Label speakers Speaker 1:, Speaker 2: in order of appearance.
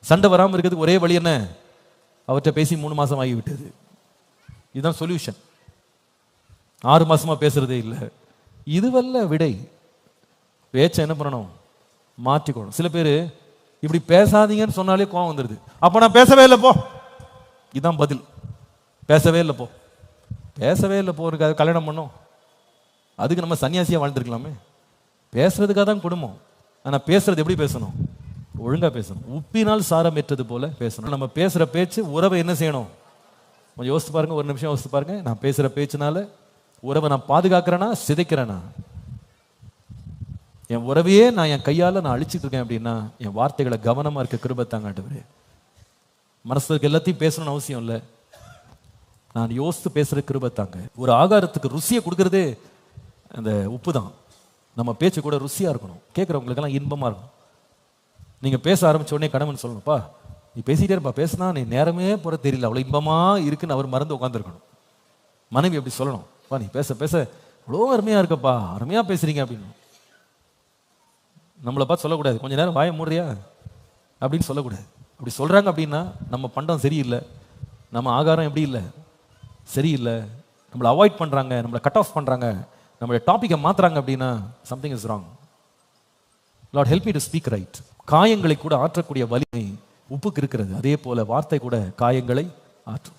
Speaker 1: சண்டை வராமல் இருக்கிறதுக்கு ஒரே வழி என்ன? அவர்கிட்ட பேசி 3 மாசம் ஆகிவிட்டது. இதுதான் சொல்யூஷன். 6 மாசமா பேசுறதே இல்லை. இதுவல்ல விடை. பேச்சை என்ன பண்ணணும்? மாற்றிக்கணும். சில பேர் இப்படி பேசாதீங்கன்னு சொன்னாலே கோவம் வந்துடுது. அப்போ நான் பேசவே இல்லை போ. இதுதான் பதில். பேசவே இல்லை போ. பேசவே இல்லை போறதுக்காக கல்யாணம் பண்ணோம். அதுக்கு நம்ம சன்னியாசியா வாழ்ந்துருக்கலாமே. பேசுறதுக்காக தான் குடும்பம். ஆனால் பேசுறது எப்படி பேசணும்? ஒழுங்கா பேசணும். உப்பினால் சாரம் ஏற்றது போல பேசணும். நம்ம பேசுற பேச்சு உறவை என்ன செய்யணும்? கொஞ்சம் யோசித்து பாருங்க. ஒரு நிமிஷம் யோசித்து பாருங்க. நான் பேசுற பேச்சுனால உறவை நான் பாதுகாக்கிறேனா சிதைக்கிறேனா? என் உறவையே நான் என் கையால் நான் அழிச்சிட்டு இருக்கேன் அப்படின்னா என் வார்த்தைகளை கவனமா இருக்க கிருபை தாங்க ஆண்டவரே. மனசுக்கு எல்லாத்தையும் பேசணும்னு அவசியம் இல்லை. நான் யோசித்து பேசுற கிருபை தாங்க. ஒரு ஆகாரத்துக்கு ருசியை கொடுக்கறதே அந்த உப்பு தான். நம்ம பேச்சு கூட ருசியா இருக்கணும். கேட்குறவங்களுக்கெல்லாம் இன்பமா இருக்கும். நீங்க பேச ஆரம்பிச்ச உடனே கணவன் சொல்லணும்ப்பா நீ பேசிட்டே இருப்பா, பேசினா நீ நேரமே போற தெரியல, அவ்வளோ இன்பமா இருக்குன்னு அவர் மறந்து உட்காந்துருக்கணும். மனைவி அப்படி சொல்லணும், பா நீ பேச பேச அவ்வளோ அருமையா இருக்கப்பா, அருமையா பேசுறீங்க அப்படின்னு. நம்மளை பார்த்து சொல்லக்கூடாது கொஞ்ச நேரம் வாய மூடுறியா அப்படின்னு சொல்லக்கூடாது. அப்படி சொல்றாங்க அப்படின்னா நம்ம பண்டம் சரியில்லை, நம்ம ஆகாரம் எப்படி இல்லை சரியில்லை, நம்மளை அவாய்ட் பண்றாங்க, நம்மளை கட் ஆஃப் பண்றாங்க, நம்மளுடைய டாப்பிக்கை மாத்துறாங்க அப்படின்னா something is wrong. Lord help me to speak right. காயங்களை கூட ஆற்றக்கூடிய வலிமை உப்புக்கு இருக்கிறது. அதே போல வார்த்தை கூட காயங்களை ஆற்றும்.